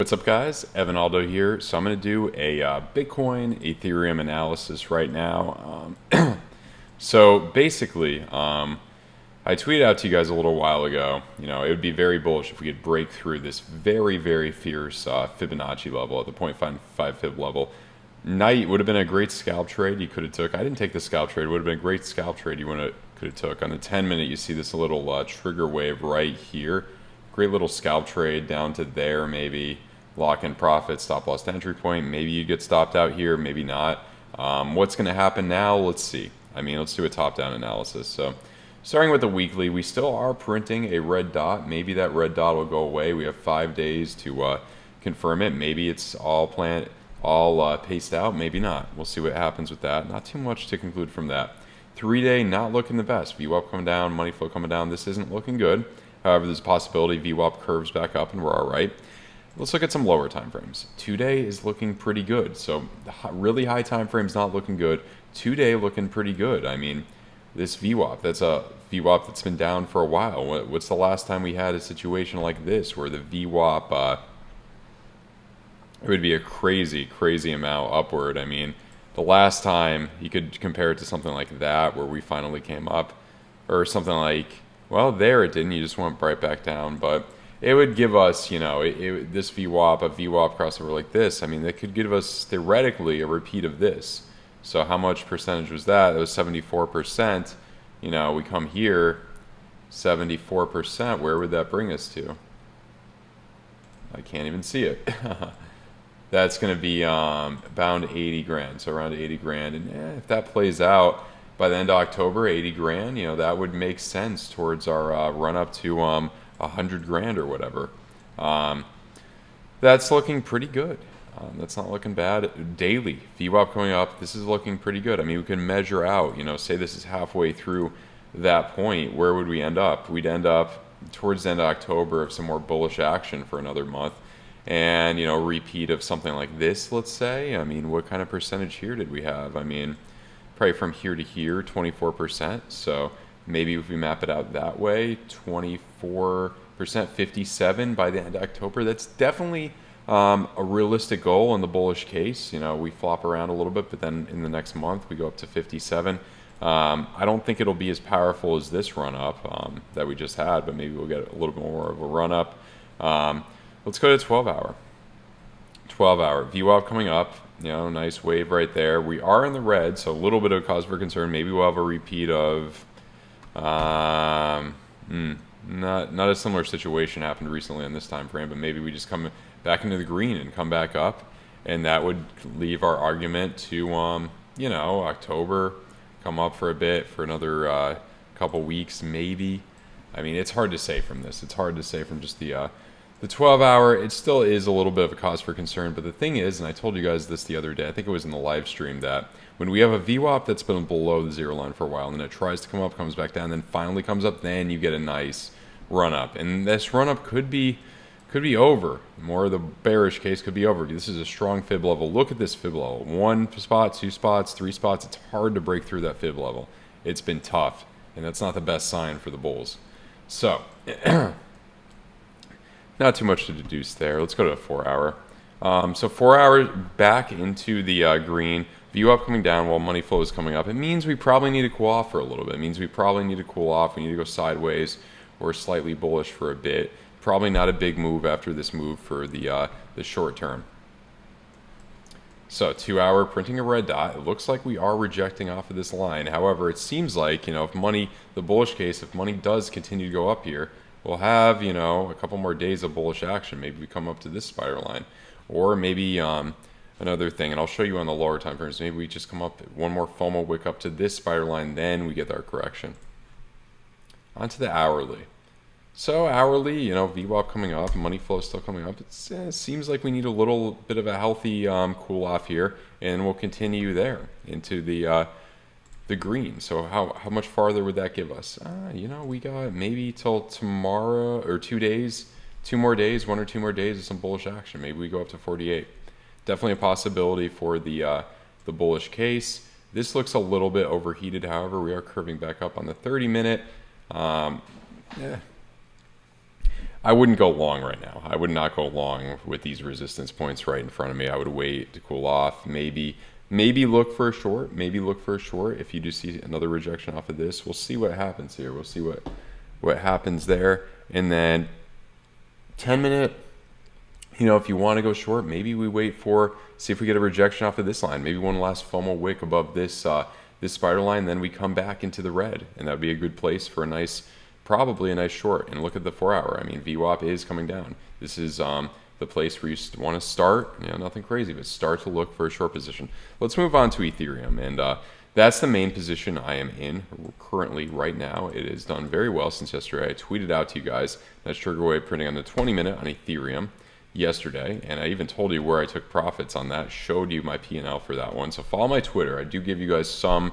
What's up, guys? Evan Aldo here. So I'm going to do a Bitcoin Ethereum analysis right now. So basically, I tweeted out to you guys a little while ago, it would be very bullish if we could break through this very, very fierce Fibonacci level at the 0.55 fib level. Night would have been a great scalp trade you could have took. I didn't take the scalp trade. It would have been a great scalp trade you could have took. On the 10-minute, you see this little trigger wave right here. Great little scalp trade down to there, maybe. Lock in profit, stop loss to entry point. Maybe you get stopped out here, maybe not. What's going to happen now? Let's see. Let's do a top-down analysis. So starting with the weekly, we still are printing a red dot. Maybe that red dot will go away. We have 5 days to confirm it. Maybe it's all paced out. Maybe not. We'll see what happens with that. Not too much to conclude from that. 3-day, not looking the best. VWAP coming down, money flow coming down. This isn't looking good. However, there's a possibility VWAP curves back up and we're all right. Let's look at some lower time frames. 2-day is looking pretty good. So the really high time frame's not looking good. 2-day looking pretty good. This VWAP, that's a VWAP that's been down for a while. What's the last time we had a situation like this where the VWAP, it would be a crazy, crazy amount upward. The last time you could compare it to something like that where we finally came up, or something like, well, there it didn't. You just went right back down, but it would give us, this VWAP, a VWAP crossover like this. That could give us theoretically a repeat of this. So how much percentage was that? It was 74%. We come here, 74%. Where would that bring us to? I can't even see it. That's going to be bound 80 grand. So around 80 grand. And if that plays out by the end of October, 80 grand, that would make sense towards our run up to 100 grand or whatever. That's looking pretty good. That's not looking bad. Daily VWAP going up. This is looking pretty good. We can measure out. Say this is halfway through that point. Where would we end up? We'd end up towards the end of October of some more bullish action for another month, and repeat of something like this. Let's say. What kind of percentage here did we have? Probably from here to here, 24%. So maybe if we map it out that way, 24%, 57 by the end of October. That's definitely a realistic goal in the bullish case. We flop around a little bit, but then in the next month we go up to 57. I don't think it'll be as powerful as this run up that we just had, but maybe we'll get a little bit more of a run up. Let's go to 12 hour. 12 hour VWAP coming up. Nice wave right there. We are in the red, so a little bit of cause for concern. Maybe we'll have a repeat of not a similar situation happened recently on this time frame, but maybe we just come back into the green and come back up, and that would leave our argument to October, come up for a bit for another couple weeks maybe. It's hard to say from this. It's hard to say from just the 12 hour. It still is a little bit of a cause for concern, but the thing is, and I told you guys this the other day, I think it was in the live stream, that when we have a VWAP that's been below the zero line for a while, and then it tries to come up, comes back down, then finally comes up, then you get a nice run up. And this run up could be over. More of the bearish case could be over. This is a strong fib level. Look at this fib level. 1 spot, 2 spots, 3 spots. It's hard to break through that fib level. It's been tough, and that's not the best sign for the bulls. So not too much to deduce there. Let's go to a 4 hour. So 4 hours back into the green. VWAP coming down while money flow is coming up. It means we probably need to cool off for a little bit. It means we probably need to cool off. We need to go sideways or slightly bullish for a bit. Probably not a big move after this move for the short term. So 2 hour printing a red dot. It looks like we are rejecting off of this line. However, it seems like, if money, the bullish case, if money does continue to go up here, we'll have, a couple more days of bullish action. Maybe we come up to this spider line, or maybe another thing, and I'll show you on the lower time frames. Maybe we just come up one more FOMO wick up to this spider line, then we get our correction. Onto the hourly. So hourly, VWAP coming up, money flow still coming up. It seems like we need a little bit of a healthy cool off here, and we'll continue there into the green. So how much farther would that give us? We got maybe till tomorrow or 2 days, 2 more days, 1 or 2 more days of some bullish action. Maybe we go up to 48. Definitely a possibility for the bullish case. This looks a little bit overheated. However, we are curving back up on the 30-minute. I wouldn't go long right now. I would not go long with these resistance points right in front of me. I would wait to cool off. Maybe look for a short. Maybe look for a short if you do see another rejection off of this. We'll see what happens here. We'll see what happens there. And then 10-minute, if you want to go short, maybe we wait for, see if we get a rejection off of this line. Maybe one last FOMO wick above this this spider line, then we come back into the red, and that would be a good place for probably a nice short. And look at the 4 hour. I mean, VWAP is coming down. This is the place where you want to start, nothing crazy, but start to look for a short position. Let's move on to Ethereum, and that's the main position I am in currently right now. It has done very well since yesterday. I tweeted out to you guys that trigger wave printing on the 20-minute on Ethereum yesterday, and I even told you where I took profits on that, showed you my P&L for that one. So follow my Twitter. I do give you guys some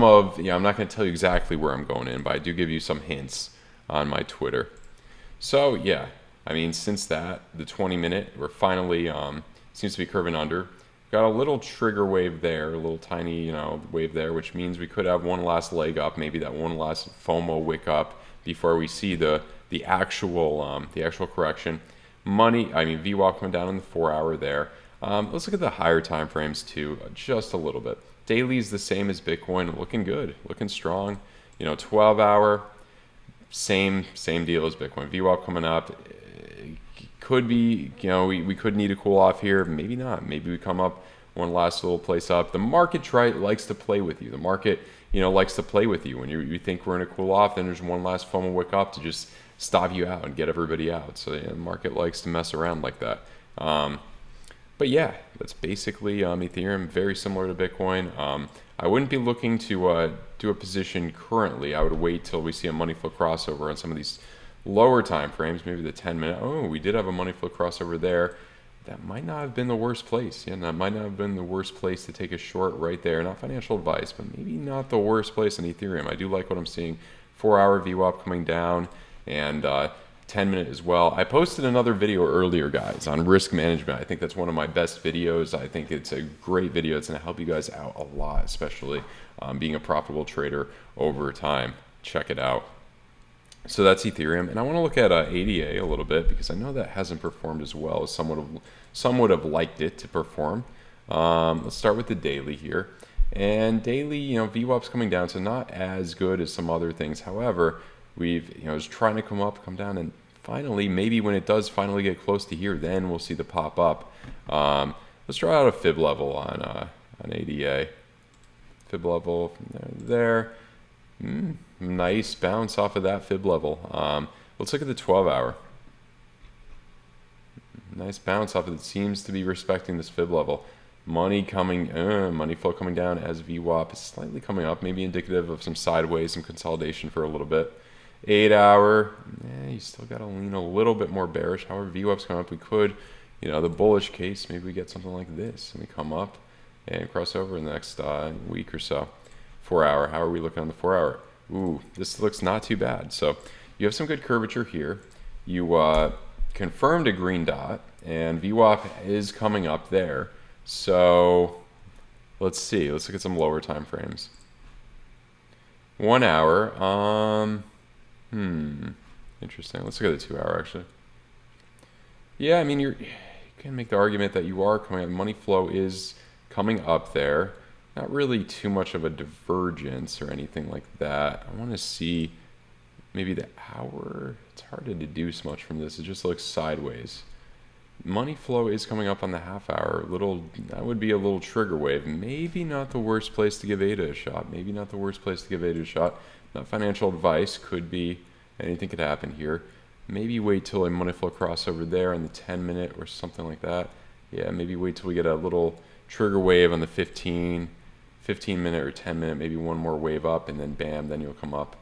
of, I'm not going to tell you exactly where I'm going in, but I do give you some hints on my Twitter. So yeah, I mean, since that, the 20-minute, we're finally, seems to be curving under. Got a little trigger wave there, a little tiny, wave there, which means we could have one last leg up, maybe that one last FOMO wick up before we see the actual correction. VWAP coming down in the 4 hour there. Let's look at the higher time frames too, just a little bit. Daily is the same as Bitcoin, looking good, looking strong. 12 hour, same deal as Bitcoin. VWAP coming up. Could be, we could need a cool off here. Maybe not. Maybe we come up one last little place up. The market likes to play with you. The market, likes to play with you. When you think we're in a cool off, then there's one last FOMO wick up to just stop you out and get everybody out. So the market likes to mess around like that. But yeah, that's basically Ethereum, very similar to Bitcoin. I wouldn't be looking to do a position currently. I would wait till we see a money flow crossover on some of these lower time frames, maybe the 10-minute. Oh, we did have a money flow crossover there. That might not have been the worst place. Yeah, that might not have been the worst place to take a short right there. Not financial advice, but maybe not the worst place in Ethereum. I do like what I'm seeing. 4 hour VWAP coming down, and 10-minute as well. I posted another video earlier, guys, on risk management. I think that's one of my best videos. I think it's a great video. It's going to help you guys out a lot, especially being a profitable trader over time. Check it out. So that's Ethereum, and I want to look at ADA a little bit because I know that hasn't performed as well as some would have liked it to perform. Let's start with the daily here, and daily, VWAP's coming down, so not as good as some other things. However, it's trying to come down, and finally, maybe when it does finally get close to here, then we'll see the pop up. Let's draw out a fib level on ADA. Fib level from there. Nice bounce off of that fib level. Let's look at the 12 hour. Nice bounce off of it. Seems to be respecting this fib level. Money flow coming down as VWAP is slightly coming up, maybe indicative of some sideways, some consolidation for a little bit. 8 hour, you still got to lean a little bit more bearish. However, VWAP's coming up. We could, the bullish case, maybe we get something like this, and we come up and cross over in the next week or so. 4 hour, how are we looking on the 4 hour? Ooh, this looks not too bad. So you have some good curvature here. You confirmed a green dot, and VWAP is coming up there. So let's see. Let's look at some lower time frames. 1 hour. Interesting. Let's look at the 2 hour actually. Yeah, I mean you can make the argument that you are coming up. Money flow is coming up there. Not really too much of a divergence or anything like that. I want to see maybe the hour. It's hard to deduce much from this. It just looks sideways. Money flow is coming up on the half hour. That would be a little trigger wave. Maybe not the worst place to give ADA a shot. Maybe not the worst place to give ADA a shot. Not financial advice. Could be. Anything could happen here. Maybe wait till a money flow crossover there on the 10-minute or something like that. Yeah, maybe wait till we get a little trigger wave on the 15-minute or 10-minute, maybe one more wave up, and then bam, then you'll come up.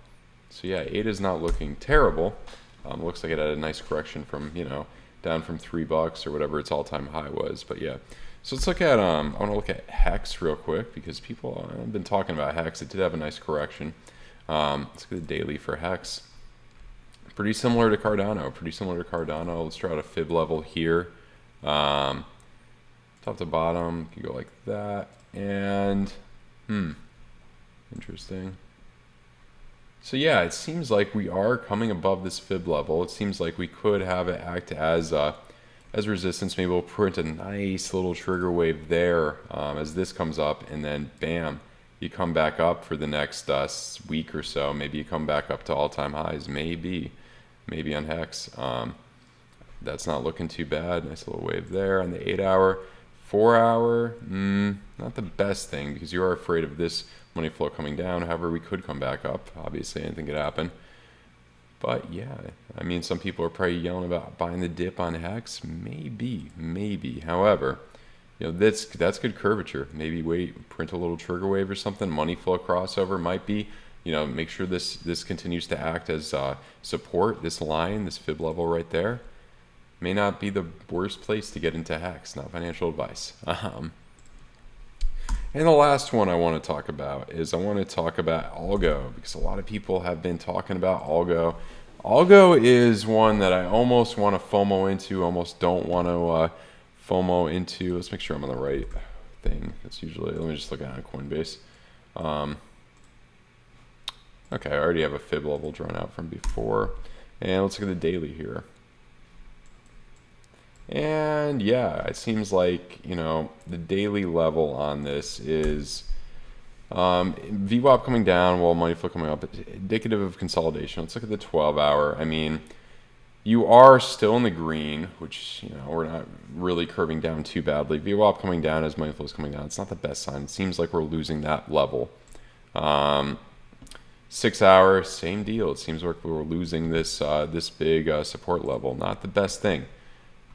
So yeah, ADA is not looking terrible. Looks like it had a nice correction from, down from $3 or whatever its all-time high was. But yeah, so let's look at, I want to look at HEX real quick because people have been talking about HEX. It did have a nice correction. Let's look at the daily for HEX. Pretty similar to Cardano. Let's draw out a fib level here. Top to bottom, can go like that. And interesting. So yeah, it seems like we are coming above this fib level. It seems like we could have it act as resistance. Maybe we'll print a nice little trigger wave there as this comes up, and then bam, you come back up for the next week or so. Maybe you come back up to all-time highs. Maybe on Hex. That's not looking too bad. Nice little wave there on the 8-hour. 4-hour, not the best thing because you are afraid of this money flow coming down. However, we could come back up. Obviously, anything could happen. But yeah, I mean, some people are probably yelling about buying the dip on Hex. Maybe. However, that's good curvature. Maybe print a little trigger wave or something. Money flow crossover might be. Make sure this continues to act as support. This line, this fib level right there, may not be the worst place to get into Hex. Not financial advice. And the last one I want to talk about is ALGO, because a lot of people have been talking about ALGO. ALGO is one that I almost want to FOMO into, almost don't want to FOMO into. Let's make sure I'm on the right thing. That's usually, let me just look at it on Coinbase. Okay, I already have a fib level drawn out from before. And let's look at the daily here. And yeah, it seems like, the daily level on this is VWAP coming down while money flow coming up. It's indicative of consolidation. Let's look at the 12-hour. I mean, you are still in the green, which, we're not really curving down too badly. VWAP coming down as money flow is coming down. It's not the best sign. It seems like we're losing that level. 6-hour, same deal. It seems like we're losing this big support level. Not the best thing.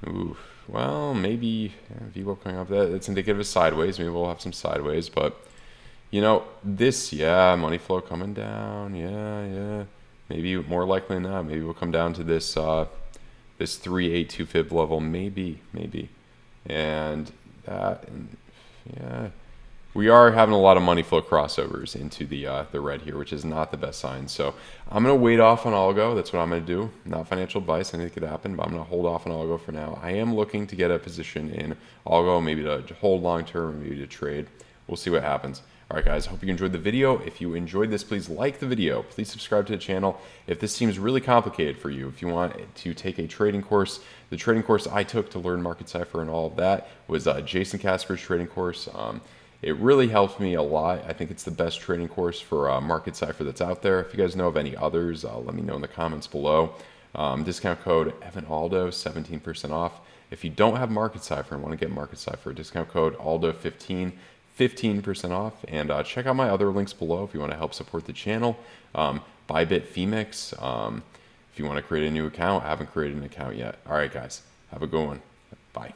Oof. Well, maybe VWAP coming off that. It's indicative of sideways. Maybe we'll have some sideways, but money flow coming down. Yeah. Maybe more likely than not. Maybe we'll come down to this 382 fib level. Maybe, and that. Yeah. We are having a lot of money flow crossovers into the red here, which is not the best sign. So I'm going to wait off on ALGO. That's what I'm going to do. Not financial advice. Anything could happen, but I'm going to hold off on ALGO for now. I am looking to get a position in ALGO, maybe to hold long term, maybe to trade. We'll see what happens. All right, guys, hope you enjoyed the video. If you enjoyed this, please like the video. Please subscribe to the channel. If this seems really complicated for you, if you want to take a trading course, the trading course I took to learn Market Cipher and all of that was Jason Casper's trading course. It really helped me a lot. I think it's the best trading course for Market Cipher that's out there. If you guys know of any others, let me know in the comments below. Discount code EvanAldo, 17% off. If you don't have Market Cipher and want to get Market Cipher, discount code ALDO15, 15% off. And check out my other links below if you want to help support the channel. BITGET, Phoenix. If you want to create a new account, I haven't created an account yet. All right, guys, have a good one. Bye.